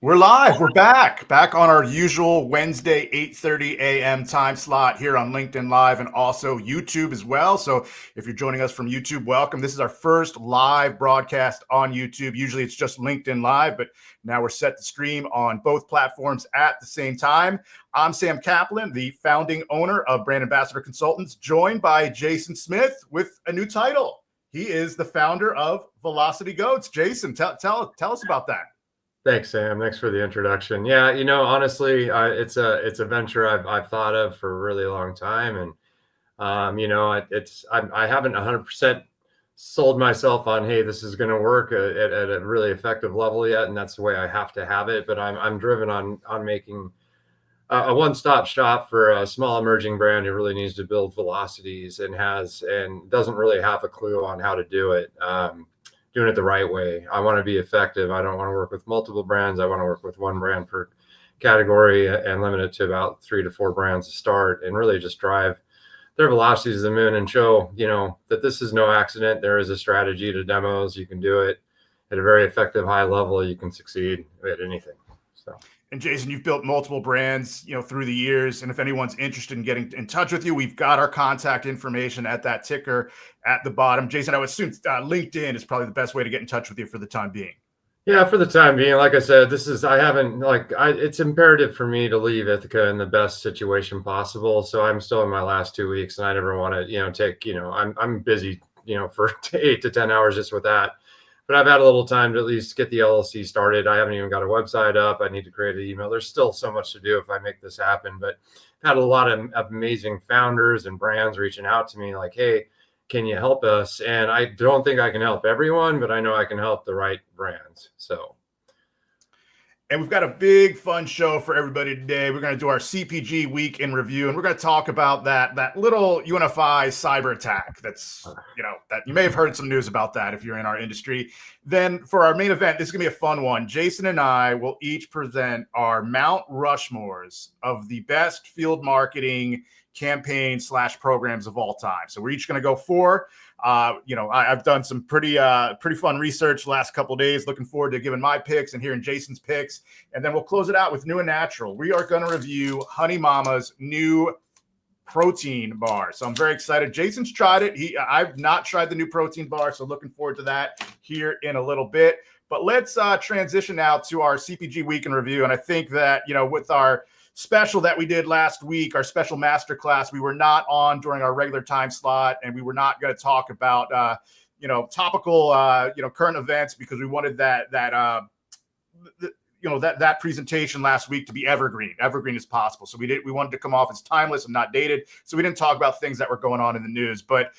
We're live. We're back on our usual Wednesday 8:30 a.m. time slot here on LinkedIn Live and also YouTube as well. So if you're joining us from YouTube, welcome. This is our first live broadcast on YouTube. Usually it's just LinkedIn Live, but now we're set to stream on both platforms at the same time. I'm Sam Kaplan, the founding owner of Brand Ambassador Consultants, joined by Jason Smith with a new title. He is the founder of Velocity Goats. Jason, tell us about that. Thanks, Sam. Thanks for the introduction. Yeah, honestly, it's a venture I've thought of for a really long time, and I haven't 100% sold myself on, hey, this is going to work at a really effective level yet, and that's the way I have to have it. But I'm driven on making a one-stop shop for a small emerging brand who really needs to build velocities and doesn't really have a clue on how to do it. Doing it the right way. I want to be effective. I don't want to work with multiple brands. I want to work with one brand per category and limit it to about 3 to 4 brands to start, and really just drive their velocities to the moon and show, that this is no accident. There is a strategy to demos. You can do it at a very effective high level. You can succeed at anything. So. And Jason, you've built multiple brands, through the years. And if anyone's interested in getting in touch with you, we've got our contact information at that ticker at the bottom. Jason, I would assume LinkedIn is probably the best way to get in touch with you for the time being. Yeah, for the time being, like I said, it's imperative for me to leave Ithaca in the best situation possible. So I'm still in my last 2 weeks, and I never want to, I'm busy, for 8 to 10 hours just with that. But I've had a little time to at least get the LLC started. I haven't even got a website up. I need to create an email. There's still so much to do if I make this happen. But I've had a lot of amazing founders and brands reaching out to me like, hey, can you help us? And I don't think I can help everyone, but I know I can help the right brands. So. And we've got a big fun show for everybody today. We're going to do our CPG week in review, and we're going to talk about that little UNFI cyber attack. That's, that you may have heard some news about that if you're in our industry. Then for our main event, this is going to be a fun one. Jason and I will each present our Mount Rushmores of the best field marketing campaigns / programs of all time. So we're each going to go 4. I've done some pretty fun research the last couple of days. Looking forward to giving my picks and hearing Jason's picks. And then we'll close it out with New and Natural. We are going to review Honey Mama's new protein bar. So I'm very excited. Jason's tried it. I've not tried the new protein bar, so looking forward to that here in a little bit. But let's transition now to our CPG week in review. And I think that, with our special that we did last week, our special masterclass, we were not on during our regular time slot, and we were not going to talk about topical current events because we wanted that presentation last week to be evergreen as possible. So we wanted to come off as timeless and not dated. So we didn't talk about things that were going on in the news. But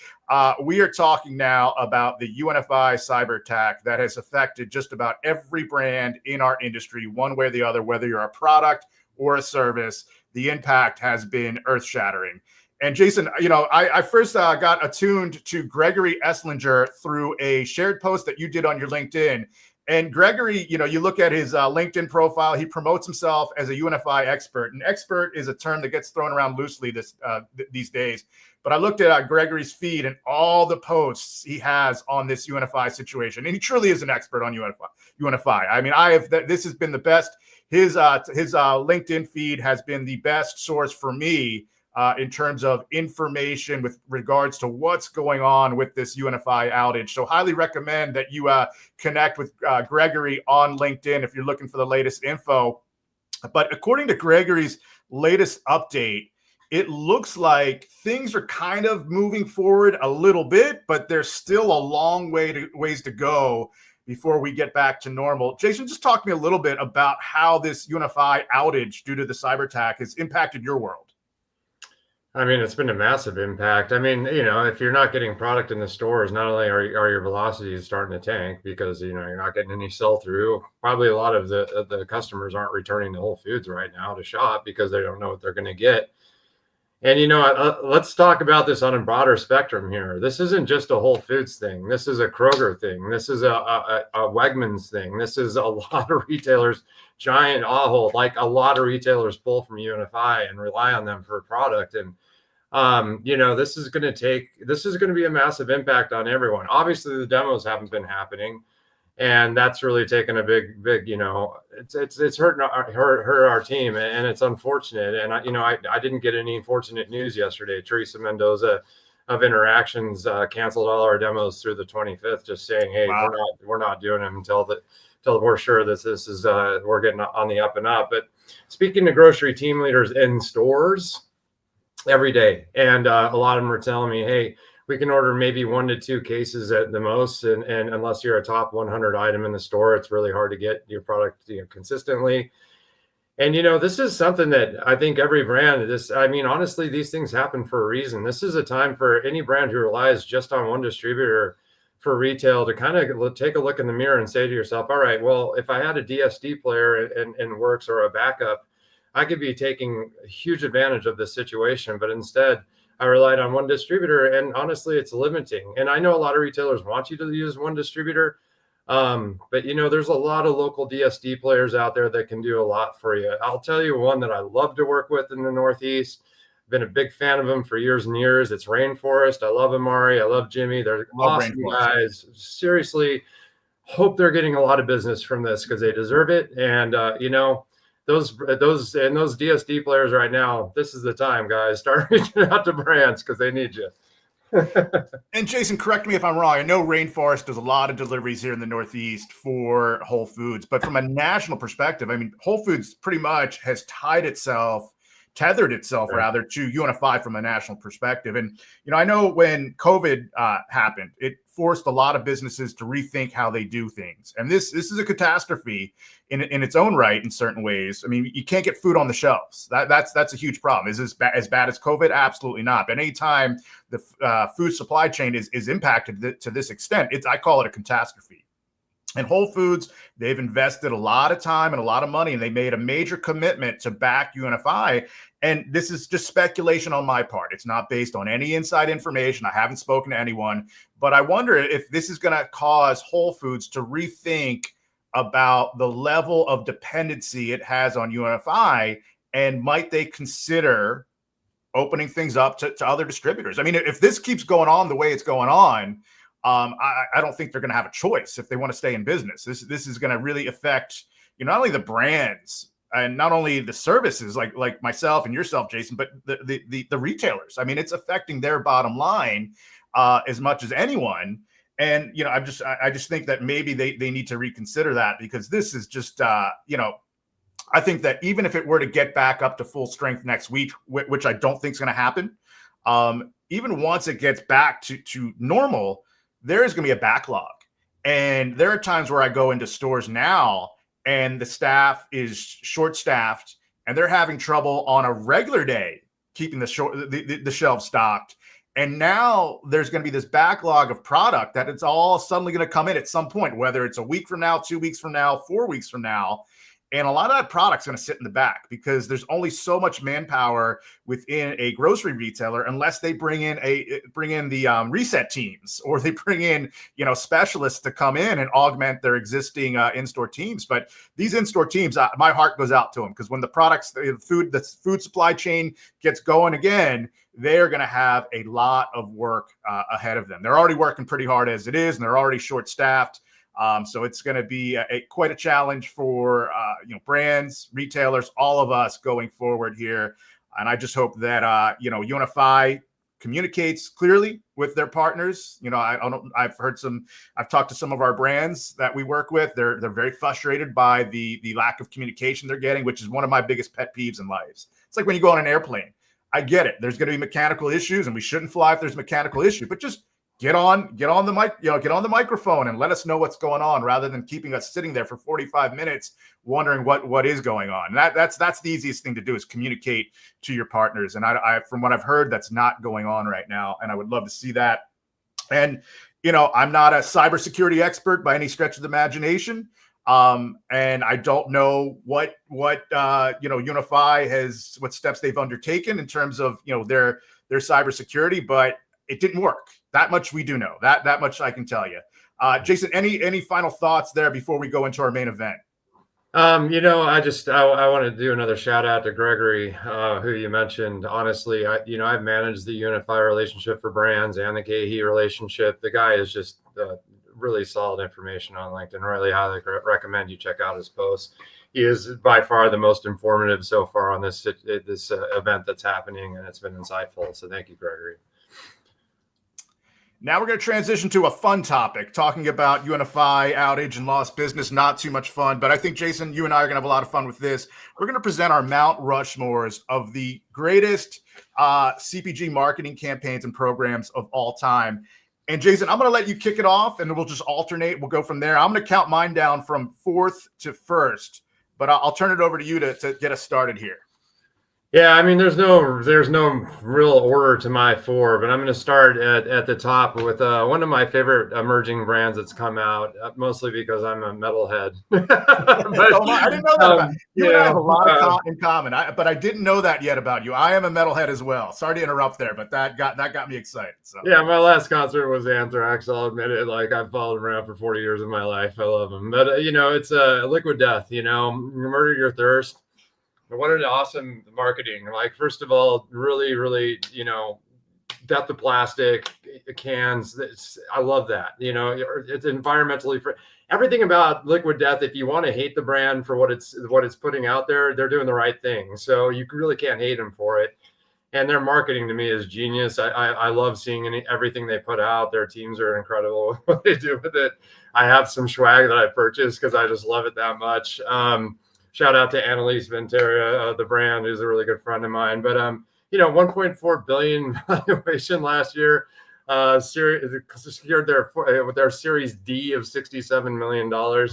we are talking now about the UNFI cyber attack that has affected just about every brand in our industry, one way or the other, whether you're a product or a service. The impact has been earth-shattering. And Jason, I first got attuned to Gregory Esslinger through a shared post that you did on your LinkedIn. And Gregory, you look at his LinkedIn profile, he promotes himself as a UNFI expert. And expert is a term that gets thrown around loosely these days. But I looked at Gregory's feed and all the posts he has on this UNFI situation. And he truly is an expert on UNFI. I mean, this has been the best. His LinkedIn feed has been the best source for me in terms of information with regards to what's going on with this UNFI outage. So highly recommend that you connect with Gregory on LinkedIn if you're looking for the latest info. But according to Gregory's latest update, it looks like things are kind of moving forward a little bit, but there's still a long ways to go before we get back to normal. Jason, just talk to me a little bit about how this UNFI outage due to the cyber attack has impacted your world. I mean, it's been a massive impact. I mean, if you're not getting product in the stores, not only are your velocities starting to tank because, you're not getting any sell through, probably a lot of the customers aren't returning to Whole Foods right now to shop because they don't know what they're going to get. And, let's talk about this on a broader spectrum here. This isn't just a Whole Foods thing. This is a Kroger thing. This is a Wegmans thing. This is a lot of retailers, Giant, Ahold, like a lot of retailers pull from UNFI and rely on them for a product. And, this is going to be a massive impact on everyone. Obviously, the demos haven't been happening. And that's really taken a big, it's hurting hurt our team, and it's unfortunate. And I didn't get any fortunate news yesterday. Teresa Mendoza of Interactions canceled all our demos through the 25th, just saying, hey, Wow. we're not doing them until we're sure that this is we're getting on the up and up. But speaking to grocery team leaders in stores every day, and a lot of them are telling me, hey, we can order maybe 1 to 2 cases at the most, and unless you're a top 100 item in the store, it's really hard to get your product consistently. And this is something that I think every brand, honestly, these things happen for a reason. This is a time for any brand who relies just on one distributor for retail to kind of take a look in the mirror and say to yourself, all right, well, if I had a DSD player in Works or a backup, I could be taking huge advantage of this situation. But instead, I relied on one distributor, and honestly, it's limiting. And I know a lot of retailers want you to use one distributor, but there's a lot of local DSD players out there that can do a lot for you. I'll tell you one that I love to work with in the Northeast. Been a big fan of them for years and years. It's Rainforest. I love Amari. I love Jimmy. They're awesome guys. Seriously, hope they're getting a lot of business from this because they deserve it. And those DSD players right now, this is the time, guys. Start reaching out to brands because they need you. And Jason, correct me if I'm wrong. I know Rainforest does a lot of deliveries here in the Northeast for Whole Foods, but from a national perspective, I mean, Whole Foods pretty much has tethered itself rather to UNFI from a national perspective. And, I know when COVID happened, it forced a lot of businesses to rethink how they do things. And this is a catastrophe in its own right in certain ways. I mean, you can't get food on the shelves. That's a huge problem. Is this as bad as COVID? Absolutely not. But anytime the food supply chain is impacted to this extent, I call it a catastrophe. And Whole Foods, they've invested a lot of time and a lot of money, and they made a major commitment to back UNFI. And this is just speculation on my part. It's not based on any inside information. I haven't spoken to anyone, but I wonder if this is going to cause Whole Foods to rethink about the level of dependency it has on UNFI, and might they consider opening things up to other distributors? I mean, if this keeps going on the way it's going on, I don't think they're going to have a choice if they want to stay in business. This is going to really affect not only the brands and not only the services like myself and yourself, Jason, but the retailers. I mean, it's affecting their bottom line as much as anyone. And I just think that maybe they need to reconsider that, because this is just I think that even if it were to get back up to full strength next week, which I don't think is going to happen, even once it gets back to normal, there is going to be a backlog. And there are times where I go into stores now and the staff is short-staffed and they're having trouble on a regular day keeping the shelves stocked. And now there's going to be this backlog of product that it's all suddenly going to come in at some point, whether it's a week from now, 2 weeks from now, 4 weeks from now. And a lot of that product's going to sit in the back because there's only so much manpower within a grocery retailer unless they bring in the reset teams, or they bring in specialists to come in and augment their existing in-store teams. But these in-store teams, my heart goes out to them, because when the food supply chain gets going again, they're going to have a lot of work ahead of them. They're already working pretty hard as it is, and they're already short-staffed. So it's going to be quite a challenge for brands, retailers, all of us going forward here. And I just hope that UNFI communicates clearly with their partners. I've talked to some of our brands that we work with. They're very frustrated by the lack of communication they're getting, which is one of my biggest pet peeves in life. It's like when you go on an airplane. I get it. There's going to be mechanical issues, and we shouldn't fly if there's a mechanical issue, but just get on the mic, get on the microphone and let us know what's going on, rather than keeping us sitting there for 45 minutes wondering what is going on. That's the easiest thing to do, is communicate to your partners. And I from what I've heard, that's not going on right now. And I would love to see that. And, I'm not a cybersecurity expert by any stretch of the imagination. And I don't know what UNFI what steps they've undertaken in terms of, their cybersecurity, but it didn't work. That much we do know. That much I can tell you. Jason, any final thoughts there before we go into our main event? I want to do another shout out to Gregory, who you mentioned. Honestly, I've managed the UNFI relationship for brands and the KeHE relationship. The guy is just really solid information on LinkedIn. Really highly recommend you check out his posts. He is by far the most informative so far on this event that's happening, and it's been insightful. So thank you, Gregory. Now we're going to transition to a fun topic, talking about UNFI outage and lost business. Not too much fun, but I think, Jason, you and I are going to have a lot of fun with this. We're going to present our Mount Rushmores of the greatest CPG marketing campaigns and programs of all time. And Jason, I'm going to let you kick it off, and we'll just alternate. We'll go from there. I'm going to count mine down from fourth to first, but I'll turn it over to you to get us started here. Yeah, I mean, there's no real order to my four, but I'm going to start at the top with one of my favorite emerging brands that's come out, mostly because I'm a metalhead. But, I didn't know that about you. And I have a lot in common, but I didn't know that yet about you. I am a metalhead as well. Sorry to interrupt there, but that got me excited. So yeah, my last concert was Anthrax. I'll admit it. Like, I've followed them around for 40 years of my life. I love them, but it's a Liquid Death. Murder Your Thirst. What an awesome marketing. Like, first of all, really, really, death to plastic cans. I love that. It's environmentally free. Everything about Liquid Death, if you want to hate the brand for what it's putting out there, they're doing the right thing. So you really can't hate them for it. And their marketing to me is genius. I love seeing everything they put out. Their teams are incredible what they do with it. I have some swag that I purchased because I just love it that much. Shout out to Annalise Ventura, the brand, who's a really good friend of mine. But 1.4 billion valuation last year. Secured their Series D of $67 million. And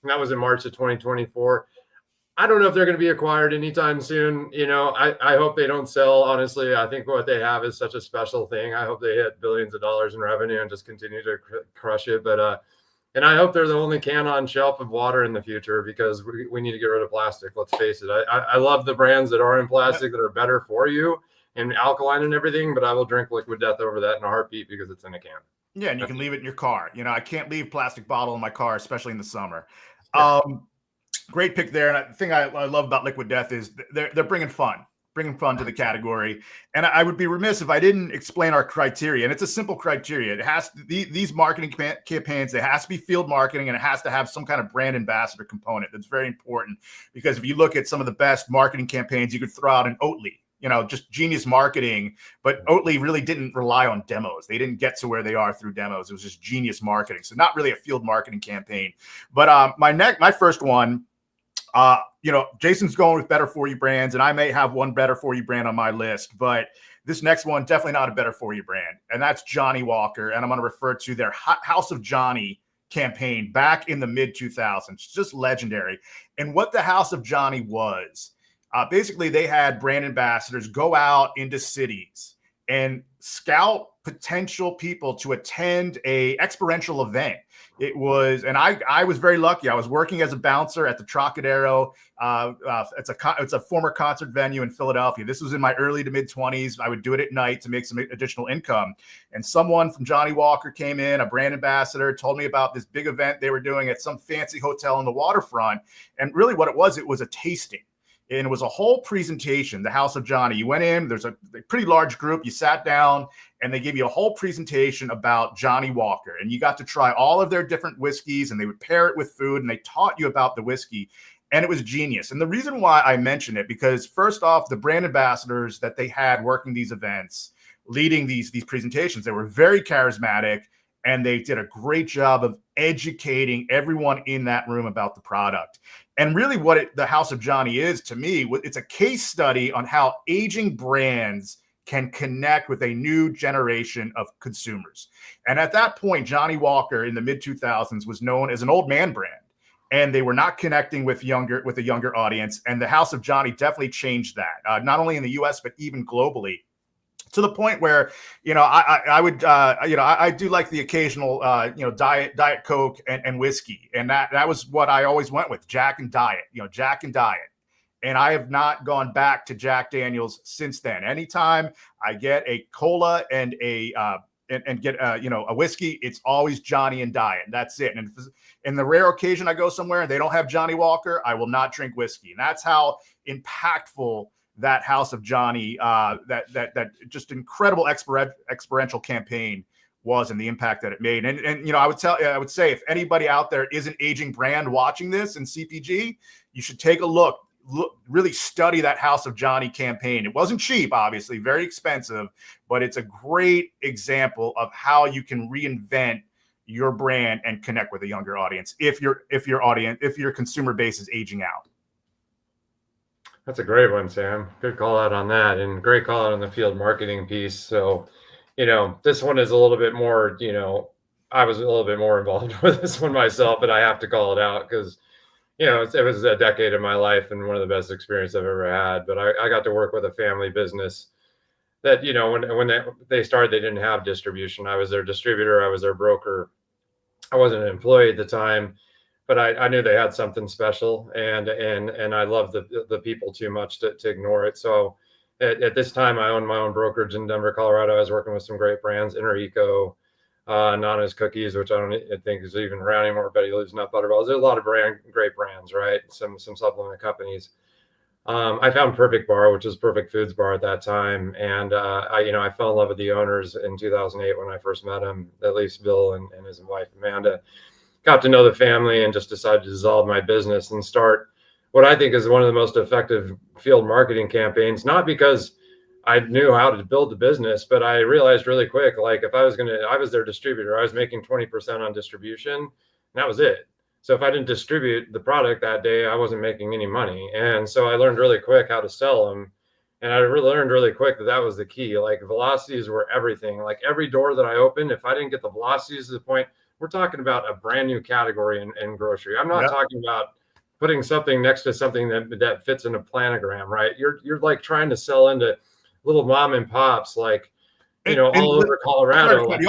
that was in March of 2024. I don't know if they're going to be acquired anytime soon. I hope they don't sell. Honestly, I think what they have is such a special thing. I hope they hit billions of dollars in revenue and just continue to crush it. But and I hope they're the only can on shelf of water in the future, because we need to get rid of plastic. Let's face it. I love the brands that are in plastic that are better for you and alkaline and everything, but I will drink Liquid Death over that in a heartbeat because it's in a can. Yeah, and you can leave it in your car. I can't leave plastic bottle in my car, especially in the summer. Yeah. Great pick there. And the thing I love about Liquid Death is they're bringing fun to the category. And I would be remiss if I didn't explain our criteria. And it's a simple criteria. It has to, these marketing campaigns, it has to be field marketing, and it has to have some kind of brand ambassador component. That's very important, because if you look at some of the best marketing campaigns, you could throw out an Oatly, just genius marketing. But Oatly really didn't rely on demos. They didn't get to where they are through demos. It was just genius marketing. So not really a field marketing campaign. But my first one, Jason's going with better for you brands, and I may have one better for you brand on my list, but this next one, definitely not a better for you brand. And that's Johnnie Walker. And I'm going to refer to their House of Johnny campaign back in the mid 2000s. Just legendary. And what the House of Johnny was, basically they had brand ambassadors go out into cities and scout potential people to attend a experiential event. It was, and I was very lucky. I was working as a bouncer at the Trocadero. It's a former concert venue in Philadelphia. This was in my early to mid 20s. I would do it at night to make some additional income. And someone from Johnnie Walker came in, a brand ambassador, told me about this big event they were doing at some fancy hotel on the waterfront. And really what it was a tasting. And it was a whole presentation, the House of Johnny. You went in, there's a pretty large group, you sat down, and they gave you a whole presentation about Johnnie Walker. And you got to try all of their different whiskeys, and they would pair it with food, and they taught you about the whiskey. And it was genius. And the reason why I mention it, because first off, the brand ambassadors that they had working these events, leading these presentations, they were very charismatic, and they did a great job of educating everyone in that room about the product. And really what the House of Johnny is, to me, it's a case study on how aging brands can connect with a new generation of consumers. And at that point, Johnnie Walker in the mid 2000s was known as an old man brand, and they were not connecting with a younger audience. And the House of Johnny definitely changed that, not only in the US, but even globally. To the point where, I do like the occasional, Diet Coke and whiskey. And that was what I always went with, Jack and Diet. And I have not gone back to Jack Daniels since then. Anytime I get a cola and get a whiskey, it's always Johnny and Diet. That's it. And in the rare occasion I go somewhere and they don't have Johnnie Walker, I will not drink whiskey. And that's how impactful that House of Johnny, that just incredible experiential campaign was and the impact that it made. And you know, I would say if anybody out there is an aging brand watching this in CPG, you should take a look, really study that House of Johnny campaign. It wasn't cheap, obviously, very expensive, but it's a great example of how you can reinvent your brand and connect with a younger audience if your consumer base is aging out. That's a great one, Sam. Good call out on that, and great call out on the field marketing piece. So, you know, this one is a little bit more, you know, I was a little bit more involved with this one myself, but I have to call it out because, you know, it was a decade of my life and one of the best experiences I've ever had. But I got to work with a family business that, you know, when they started, they didn't have distribution. I was their distributor. I was their broker. I wasn't an employee at the time, but I knew they had something special, and I loved the people too much to ignore it. So at this time, I owned my own brokerage in Denver, Colorado. I was working with some great brands, InterEco, Nana's Cookies, which I think is even around anymore. Betty Lou's Nut Butter Balls. There's a lot of great brands, right? Some supplement companies. I found Perfect Bar, which was Perfect Foods Bar at that time, and I fell in love with the owners in 2008 when I first met him. At least Bill and his wife Amanda. Got to know the family and just decided to dissolve my business and start what I think is one of the most effective field marketing campaigns. Not because I knew how to build the business, but I realized really quick, like if I was their distributor, I was making 20% on distribution, and that was it. So if I didn't distribute the product that day, I wasn't making any money. And so I learned really quick how to sell them. And I learned really quick that was the key. Like velocities were everything. Like every door that I opened, if I didn't get the velocities to the point, we're talking about a brand new category in grocery. I'm not talking about putting something next to something that fits in a planogram, right? You're like trying to sell into little mom and pops, like, you know, all over Colorado. Like,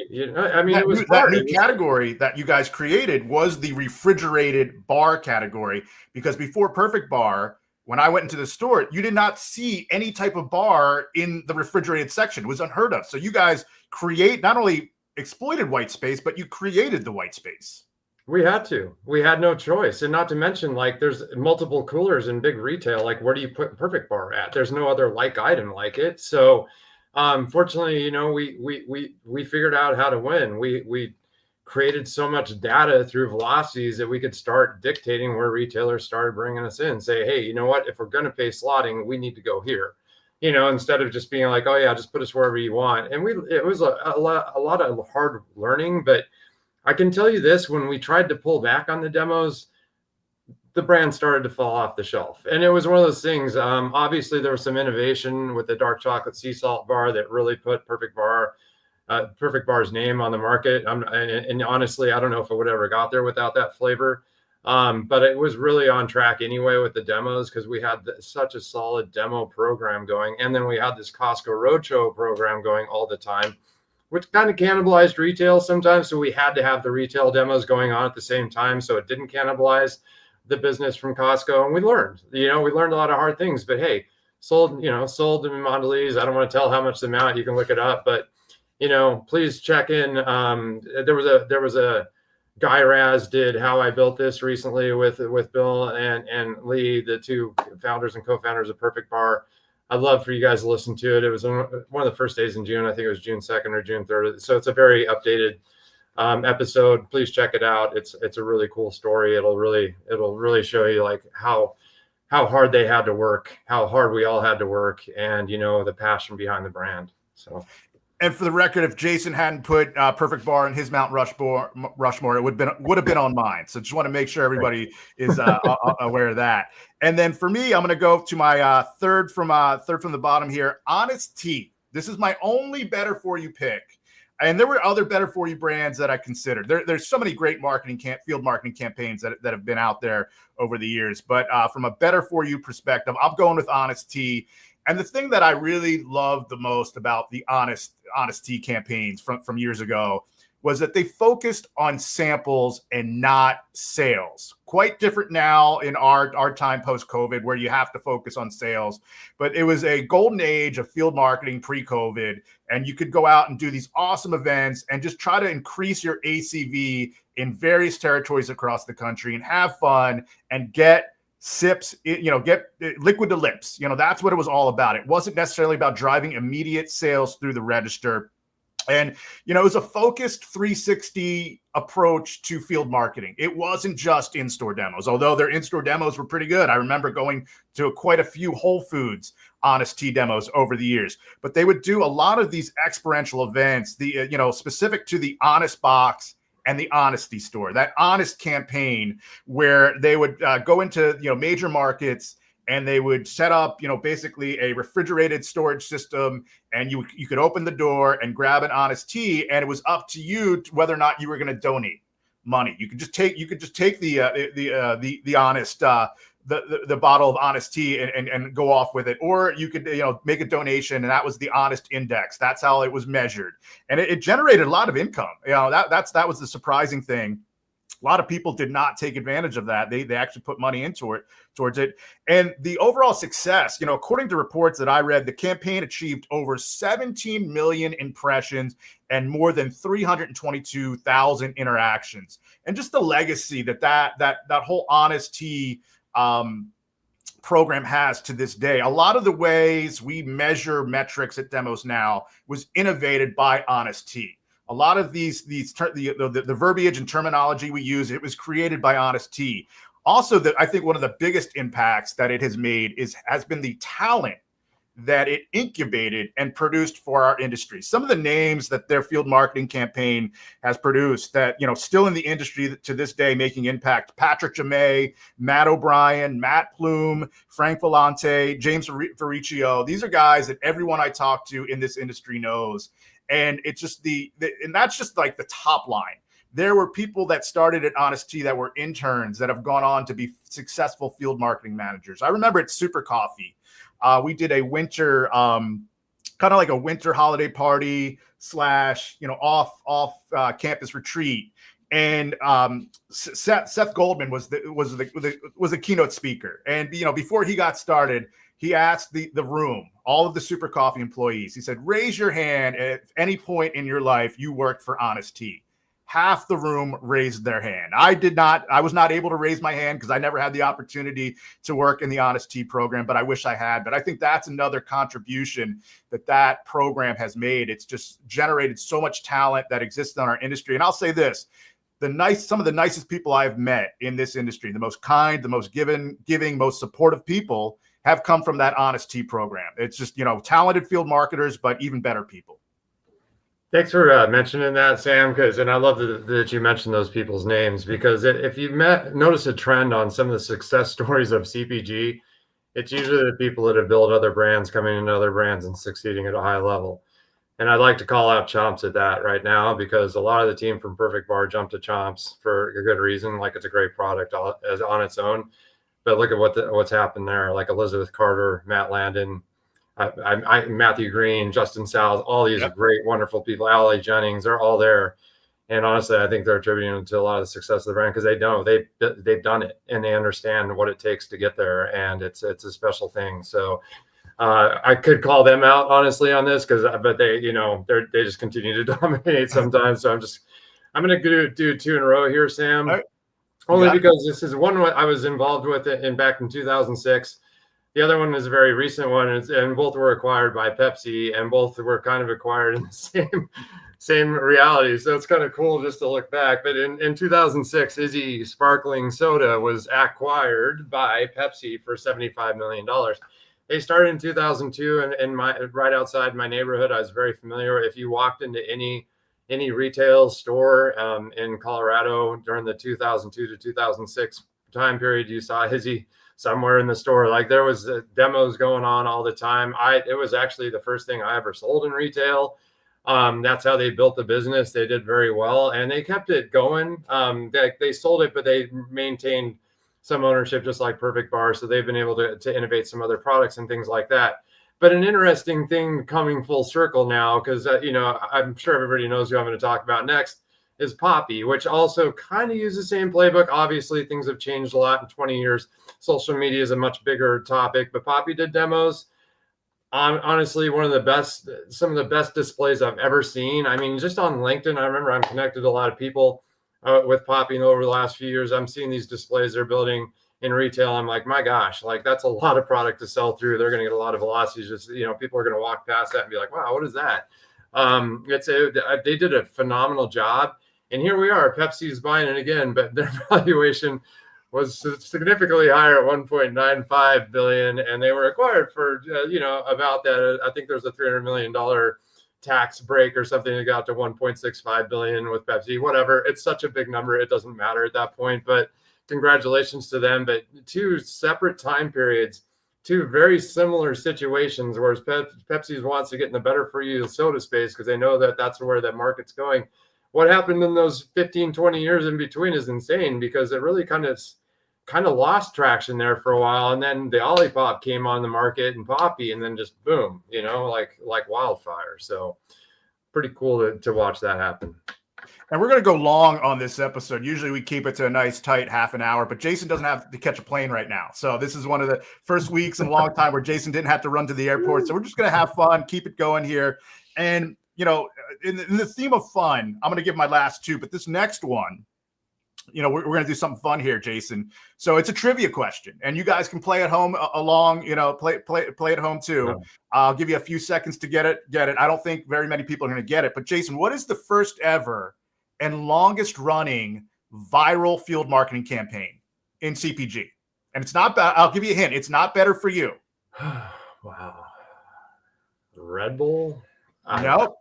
you know, I mean, that new category that you guys created was the refrigerated bar category, because before Perfect Bar, when I went into the store, you did not see any type of bar in the refrigerated section. It was unheard of. So you guys not only exploited white space, but you created the white space. We had no choice. And not to mention, like, there's multiple coolers in big retail. Like, where do you put Perfect Bar at? There's no other like item like it. So fortunately, you know, we figured out how to win. We created so much data through velocities that we could start dictating where retailers started bringing us in. Say, hey, you know what, if we're going to pay slotting, we need to go here. You know, instead of just being like, oh yeah, just put us wherever you want. And it was a lot of hard learning, but I can tell you this, when we tried to pull back on the demos, the brand started to fall off the shelf. And it was one of those things. Obviously there was some innovation with the dark chocolate sea salt bar that really put Perfect Bar's name on the market. And honestly, I don't know if it would ever got there without that flavor. But it was really on track anyway with the demos, because we had such a solid demo program going. And then we had this Costco Roadshow program going all the time, which kind of cannibalized retail sometimes. So we had to have the retail demos going on at the same time, so it didn't cannibalize the business from Costco. And we learned a lot of hard things, but hey, sold them in Mondelez. I don't want to tell how much the amount, you can look it up, but you know, please check in. There was a Guy Raz did How I Built This recently with Bill and Lee, the two founders and co-founders of Perfect Bar. I'd love for you guys to listen to it. It was one of the first days in June. I think it was June 2nd or June 3rd. So it's a very updated episode. Please check it out. It's a really cool story. It'll really show you like how hard they had to work, how hard we all had to work, and you know, the passion behind the brand. So. And for the record, if Jason hadn't put Perfect Bar in his Mount Rushmore, it would have been on mine. So just want to make sure everybody is aware of that. And then for me, I'm going to go to my third from the bottom here, Honest Tea. This is my only better for you pick. And there were other better for you brands that I considered. There's so many great field marketing campaigns that have been out there over the years. But from a better for you perspective, I'm going with Honest Tea. And the thing that I really loved the most about the Honest Tea campaigns from years ago was that they focused on samples and not sales. Quite different now in our time post-COVID, where you have to focus on sales. But it was a golden age of field marketing pre-COVID, and you could go out and do these awesome events and just try to increase your ACV in various territories across the country and have fun and get sips, get liquid to lips. That's what it was all about. It wasn't necessarily about driving immediate sales through the register. And, it was a focused 360 approach to field marketing. It wasn't just in-store demos, although their in-store demos were pretty good. I remember going to quite a few Whole Foods Honest Tea demos over the years, but they would do a lot of these experiential events, specific to the Honest Box and the Honesty Store, that Honest campaign where they would go into, major markets, and they would set up, basically a refrigerated storage system, and you could open the door and grab an Honest Tea, and it was up to you whether or not you were going to donate money. You could just take the Honest the bottle of Honest Tea and go off with it, or you could make a donation, and that was the Honest Index. That's how it was measured, and it generated a lot of income. That was the surprising thing. A lot of people did not take advantage of that. They actually put money towards it. And the overall success, according to reports that I read, the campaign achieved over 17 million impressions and more than 322,000 interactions. And just the legacy that whole Honest Tea program has to this day. A lot of the ways we measure metrics at Demos Now was innovated by Honest Tea. A lot of the verbiage and terminology we use, it was created by Honest Tea. Also, I think one of the biggest impacts that it has made has been the talent that it incubated and produced for our industry. Some of the names that their field marketing campaign has produced that, still in the industry to this day making impact: Patrick Jamay, Matt O'Brien, Matt Plume, Frank Volante, James Verricchio. These are guys that everyone I talk to in this industry knows. And it's just and that's just like the top line. There were people that started at Honest Tea that were interns that have gone on to be successful field marketing managers. I remember at Super Coffee, we did a winter, kind of like a winter holiday party / off campus retreat. And Seth Goldman was the keynote speaker. And before he got started, he asked the room, all of the Super Coffee employees, he said, raise your hand at any point in your life you worked for Honest Tea. Half the room raised their hand. I was not able to raise my hand because I never had the opportunity to work in the Honest Tea program, but I wish I had. But I think that's another contribution that program has made. It's just generated so much talent that exists in our industry. And I'll say this: some of the nicest people I've met in this industry, the most kind, the most giving, most supportive people have come from that Honest Tea program. It's just, talented field marketers, but even better people. Thanks for mentioning that, Sam, and I love that you mentioned those people's names, because if you notice a trend on some of the success stories of CPG, it's usually the people that have built other brands coming into other brands and succeeding at a high level. And I'd like to call out Chomps at that right now, because a lot of the team from Perfect Bar jumped to Chomps for a good reason. Like, it's a great product as on its own. But look at what's happened there. Like Elizabeth Carter, Matt Landon, Matthew Green, Justin Salz, all these great, wonderful people. Allie Jennings, they're all there. And honestly, I think they're attributing to a lot of the success of the brand because they know they've done it and they understand what it takes to get there. And it's a special thing. So I could call them out honestly on this, but they just continue to dominate sometimes. So I'm going to do two in a row here, Sam. Only because this is one I was involved with back in 2006. The other one is a very recent one, and both were acquired by Pepsi, and both were kind of acquired in the same reality. So it's kind of cool just to look back. But in 2006, Izzy Sparkling Soda was acquired by Pepsi for $75 million. They started in 2002, and right outside my neighborhood. I was very familiar. If you walked into any retail store in Colorado during the 2002 to 2006 time period, you saw Izzy somewhere in the store. Like, there was demos going on all the time. It was actually the first thing I ever sold in retail. That's how they built the business. They did very well, and they kept it going. They sold it, but they maintained some ownership, just like Perfect Bar. So they've been able to innovate some other products and things like that. But an interesting thing coming full circle now, because I'm sure everybody knows who I'm going to talk about next, is Poppi, which also kind of uses the same playbook. Obviously, things have changed a lot in 20 years. Social media is a much bigger topic, but Poppi did demos. Honestly, some of the best displays I've ever seen. I mean, just on LinkedIn, I remember I'm connected to a lot of people with Poppi over the last few years. I'm seeing these displays they're building in retail. I'm like, my gosh, like, that's a lot of product to sell through. They're going to get a lot of velocities. Just, people are going to walk past that and be like, wow, what is that? They did a phenomenal job. And here we are, Pepsi's buying it again, but their valuation was significantly higher at 1.95 billion, and they were acquired for about that. I think there's a $300 million tax break or something that got to 1.65 billion with Pepsi. Whatever, it's such a big number, it doesn't matter at that point. But congratulations to them. But two separate time periods, two very similar situations, whereas Pepsi wants to get in the better for you soda space because they know that that's where that market's going. What happened in those 15, 20 years in between is insane, because it really kind of lost traction there for a while. And then the Olipop came on the market and Poppy, and then just boom, like wildfire. So pretty cool to watch that happen. And we're going to go long on this episode. Usually we keep it to a nice tight half an hour, but Jason doesn't have to catch a plane right now. So this is one of the first weeks in a long time where Jason didn't have to run to the airport. So we're just going to have fun, keep it going here. And, in the theme of fun, I'm going to give my last two, but this next one, we're going to do something fun here, Jason. So it's a trivia question, and you guys can play at home along, play at home too. Yeah. I'll give you a few seconds to get it. I don't think very many people are going to get it, but Jason, what is the first ever and longest running viral field marketing campaign in CPG? And it's not bad. I'll give you a hint. It's not Better For You. Wow. Red Bull? No,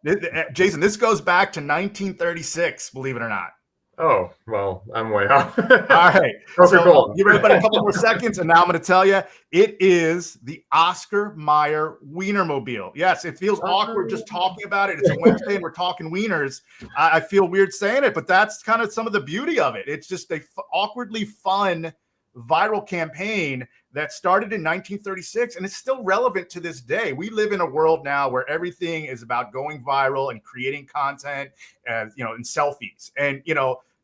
Jason, this goes back to 1936, believe it or not. Oh, well, I'm way off. All right. So I'll give everybody a couple more seconds, and now I'm going to tell you, it is the Oscar Mayer Wienermobile. Yes, it feels awkward just talking about it. It's a Wednesday, and we're talking wieners. I feel weird saying it, but that's kind of some of the beauty of it. It's just a awkwardly fun viral campaign that started in 1936, and it's still relevant to this day. We live in a world now where everything is about going viral and creating content, and selfies. And,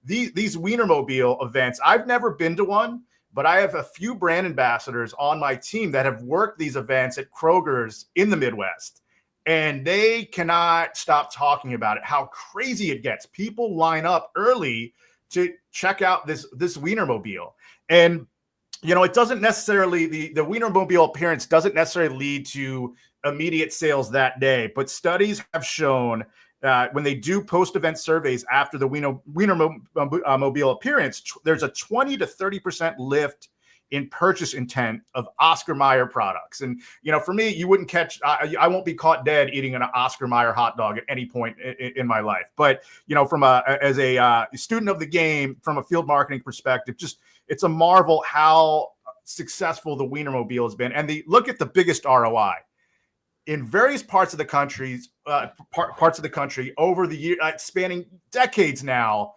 these Wienermobile events, I've never been to one, but I have a few brand ambassadors on my team that have worked these events at Kroger's in the Midwest, and they cannot stop talking about it, how crazy it gets. People line up early to check out this Wienermobile. And, it doesn't necessarily, the Wienermobile appearance doesn't necessarily lead to immediate sales that day, but studies have shown when they do post-event surveys after the Wienermobile appearance, there's a 20 to 30% lift in purchase intent of Oscar Mayer products. And, for me, you wouldn't I won't be caught dead eating an Oscar Mayer hot dog at any point in my life. But, as a student of the game, from a field marketing perspective, it's a marvel how successful the Wienermobile has been. And look at the biggest ROI in various parts of the country, over the year, spanning decades now,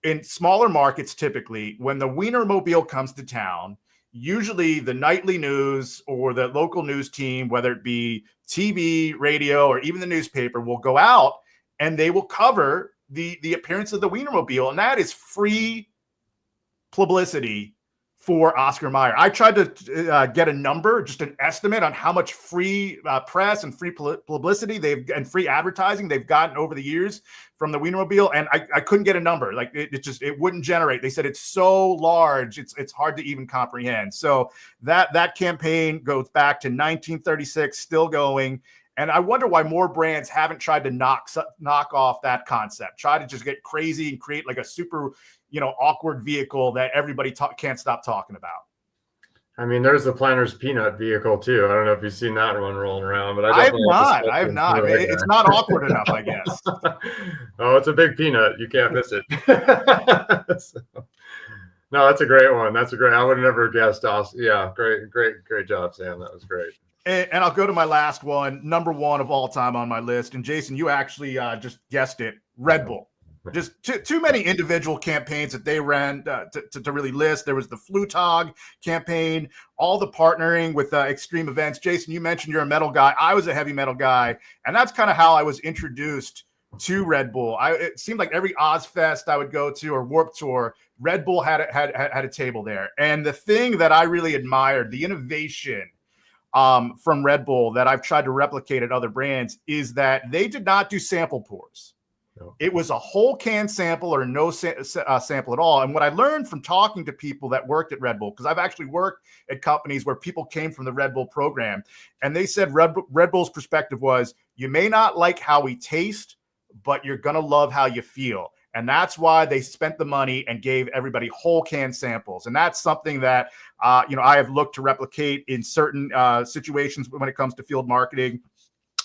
in smaller markets. Typically, when the Wienermobile comes to town, usually the nightly news or the local news team, whether it be TV, radio, or even the newspaper, will go out and they will cover the appearance of the Wienermobile, and that is free publicity for Oscar Mayer. I tried to get a number, just an estimate on how much free press and free publicity and free advertising they've gotten over the years from the Wienermobile, and I couldn't get a number. Like it wouldn't generate. They said it's so large, it's hard to even comprehend. So that campaign goes back to 1936, still going. And I wonder why more brands haven't tried to knock off that concept, try to just get crazy and create like a super, awkward vehicle that everybody can't stop talking about. I mean, there's the Planters Peanut vehicle too. I don't know if you've seen that one rolling around, but I have not. It's not awkward enough, I guess. Oh, it's a big peanut. You can't miss it. No, that's a great one. I would have never guessed. Yeah, great job, Sam. That was great. And I'll go to my last one, number one of all time on my list. And Jason, you actually just guessed it, Red Bull. Just too many individual campaigns that they ran to really list. There was the Flutog campaign, all the partnering with extreme events. Jason, you mentioned you're a metal guy. I was a heavy metal guy, and that's kind of how I was introduced to Red Bull. It seemed like every Ozfest I would go to or Warped Tour, Red Bull had a table there. And the thing that I really admired, the innovation from Red Bull that I've tried to replicate at other brands, is that they did not do sample pours. No. It was a whole can sample or no sample at all. And what I learned from talking to people that worked at Red Bull, because I've actually worked at companies where people came from the Red Bull program, and they said Red Bull's perspective was, You may not like how we taste, but you're going to love how you feel. And that's why they spent the money and gave everybody whole can samples. And that's something that, I have looked to replicate in certain situations when it comes to field marketing.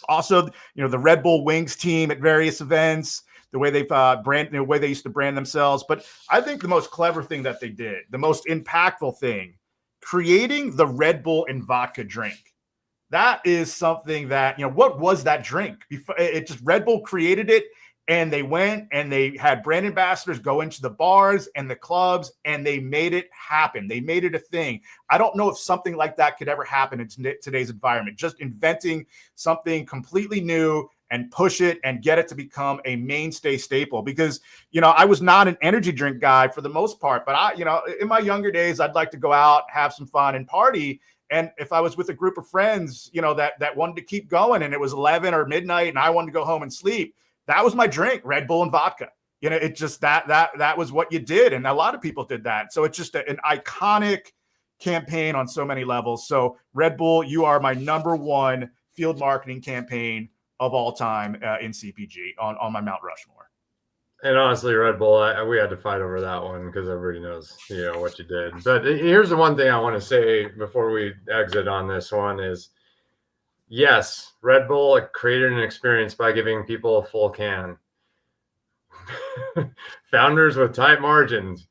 Also, the Red Bull Wings team at various events, the way they've the way they used to brand themselves. But I think the most clever thing that they did, the most impactful thing, creating the Red Bull and vodka drink. That is something that, what was that drink? It just Red Bull created it. And they went and they had brand ambassadors go into the bars and the clubs, and they made it happen. They made it a thing. I don't know if something like that could ever happen in today's environment. Just inventing something completely new and push it and get it to become a mainstay staple. Because, I was not an energy drink guy for the most part, but in my younger days, I'd like to go out, have some fun and party. And if I was with a group of friends, that wanted to keep going, and it was 11 or midnight and I wanted to go home and sleep, that was my drink, Red Bull and vodka. It just that was what you did. And a lot of people did that. So it's just an iconic campaign on so many levels. So Red Bull, you are my number one field marketing campaign of all time in CPG on my Mount Rushmore. And honestly, Red Bull, we had to fight over that one because everybody knows, what you did. But here's the one thing I want to say before we exit on this one is, yes, Red Bull created an experience by giving people a full can. Founders with tight margins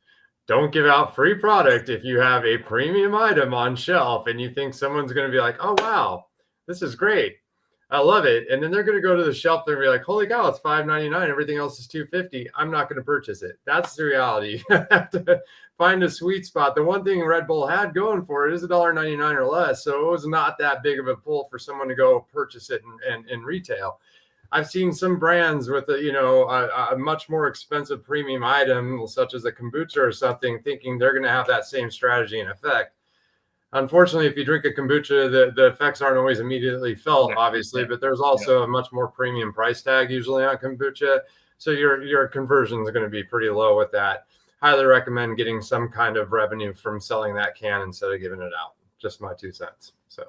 don't give out free product if you have a premium item on shelf and you think someone's going to be like, oh, wow, this is great. I love it. And then they're going to go to the shelf and be like, holy cow, it's $5.99. Everything else is $2.50. I'm not going to purchase it. That's the reality. You have to find a sweet spot. The one thing Red Bull had going for it is $1.99 or less. So it was not that big of a pull for someone to go purchase it in retail. I've seen some brands with a much more expensive premium item, such as a kombucha or something, thinking they're going to have that same strategy and effect. Unfortunately, if you drink a kombucha, the effects aren't always immediately felt, obviously, but there's also a much more premium price tag usually on kombucha. So your conversion is going to be pretty low with that. Highly recommend getting some kind of revenue from selling that can instead of giving it out. Just my 2 cents. So,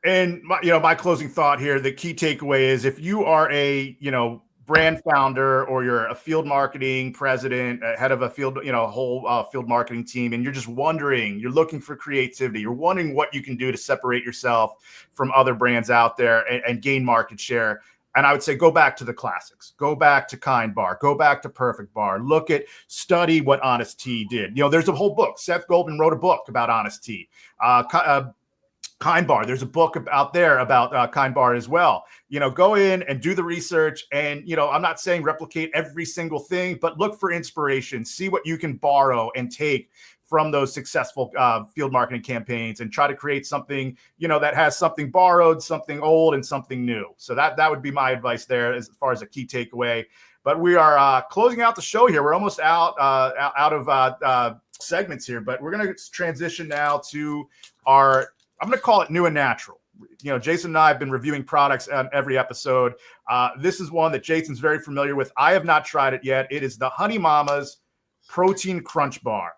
and my closing thought here, the key takeaway is if you are a, brand founder, or you're a field marketing president, head of a field, whole field marketing team, and you're just wondering, you're looking for creativity, you're wondering what you can do to separate yourself from other brands out there and gain market share. And I would say, go back to the classics, go back to Kind Bar, go back to Perfect Bar, study what Honest Tea did. There's a whole book. Seth Godin wrote a book about Honest Tea. Kind Bar, there's a book out there about Kind Bar as well. Go in and do the research, and I'm not saying replicate every single thing, but look for inspiration, see what you can borrow and take from those successful field marketing campaigns, and try to create something that has something borrowed, something old, and something new. So that would be my advice there as far as a key takeaway. But we are closing out the show here. We're almost out of segments here, but we're going to transition now to our, I'm going to call it new and natural. Jason and I have been reviewing products on every episode. This is one that Jason's very familiar with. I have not tried it yet. It is the Honey Mama's Protein Crunch Bar.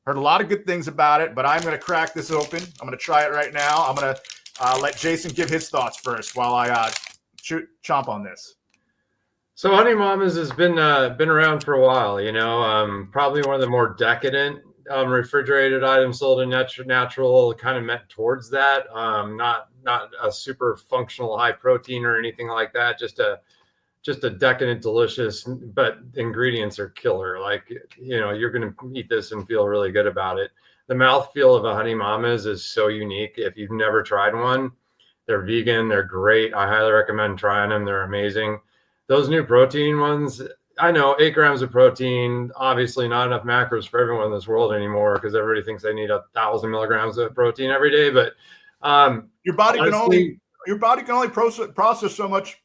Heard a lot of good things about it, but I'm going to crack this open. I'm going to try it right now. I'm going to let Jason give his thoughts first while I chomp on this. So Honey Mama's has been around for a while, probably one of the more decadent refrigerated items sold in natural, kind of meant towards that. Not a super functional high protein or anything like that. Just a decadent, delicious, but the ingredients are killer. Like, you're going to eat this and feel really good about it. The mouthfeel of a Honey Mama's is so unique. If you've never tried one, they're vegan. They're great. I highly recommend trying them. They're amazing. Those new protein ones, I know 8 grams of protein, obviously not enough macros for everyone in this world anymore, because everybody thinks they need 1,000 milligrams of protein every day. But your body can only process so much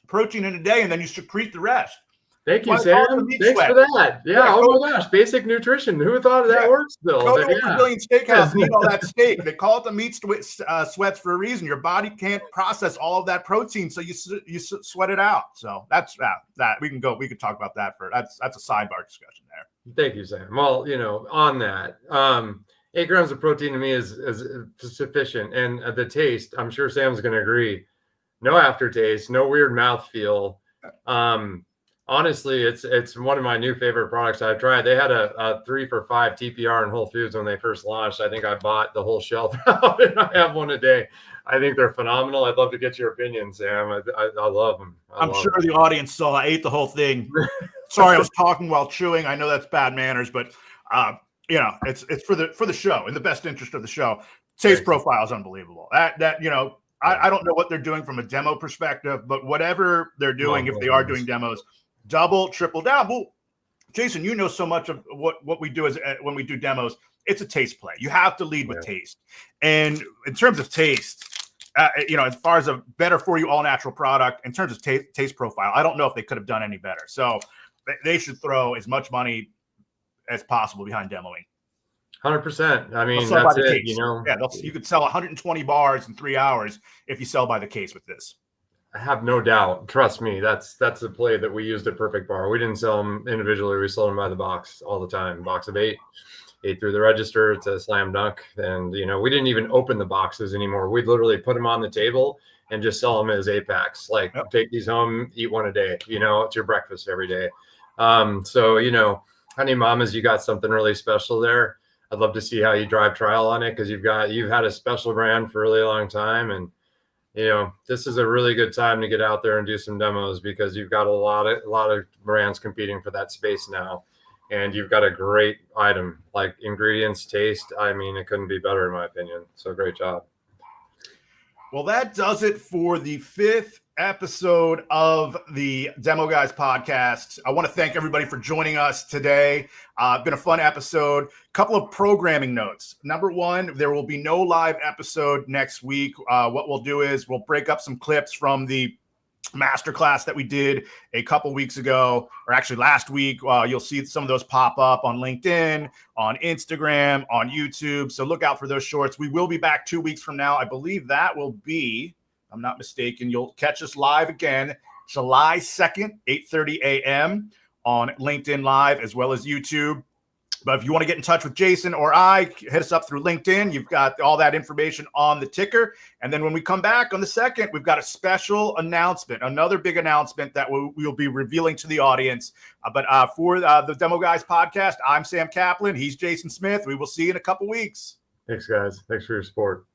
protein in a day, and then you secrete the rest. Thank you, Sam. Thanks for that. Yeah. Oh my gosh. Basic nutrition. Who thought of that word still? Go to a Brazilian steakhouse and eat all that steak. They call it the meat sweats for a reason. Your body can't process all of that protein, so you sweat it out. So that's that. We can talk about that that's a sidebar discussion there. Thank you, Sam. Well, on that, 8 grams of protein to me is sufficient, and the taste, I'm sure Sam's going to agree, no aftertaste, no weird mouthfeel. Honestly, it's one of my new favorite products I've tried. They had a 3 for $5 TPR in Whole Foods when they first launched. I think I bought the whole shelf out, and I have one a day. I think they're phenomenal. I'd love to get your opinion, Sam. I love them. I'm sure the audience saw I ate the whole thing. Sorry, I was talking while chewing. I know that's bad manners, but it's for the show, in the best interest of the show. Taste profile is unbelievable. I don't know what they're doing from a demo perspective, but whatever they're doing, if they are doing demos, double, triple down. Well, Jason, you know so much of what we do when we do demos. It's a taste play. You have to lead with taste. And in terms of taste, as far as a better for you all natural product, in terms of taste profile, I don't know if they could have done any better. So they should throw as much money as possible behind demoing. 100%. I mean, that's it. You could sell 120 bars in 3 hours if you sell by the case with this. I have no doubt. Trust me, that's the play that we used at Perfect Bar. We didn't sell them individually. We sold them by the box all the time. Box of 8 through the register. It's a slam dunk. And, we didn't even open the boxes anymore. We'd literally put them on the table and just sell them as 8-packs. Like, take these home, eat one a day. It's your breakfast every day. So, honey mamas, you got something really special there. I'd love to see how you drive trial on it, because you've had a special brand for a really long time. And, this is a really good time to get out there and do some demos, because you've got a lot of brands competing for that space now, and you've got a great item, like ingredients, taste. I mean, it couldn't be better in my opinion. So great job. Well, that does it for the 5th episode of the Demo Guys podcast. I want to thank everybody for joining us today. Been a fun episode. Couple of programming notes. Number one, there will be no live episode next week. What we'll do is we'll break up some clips from the masterclass that we did a couple weeks ago, or actually last week. You'll see some of those pop up on LinkedIn, on Instagram, on YouTube. So look out for those shorts. We will be back 2 weeks from now. I believe that will be, I'm not mistaken, you'll catch us live again July 2nd, 8:30 a.m. on LinkedIn Live as well as YouTube. But if you want to get in touch with Jason or I, hit us up through LinkedIn. You've got all that information on the ticker. And then when we come back on the 2nd, we've got a special announcement, another big announcement that we'll be revealing to the audience. But for the Demo Guys podcast, I'm Sam Kaplan. He's Jason Smith. We will see you in a couple weeks. Thanks, guys. Thanks for your support.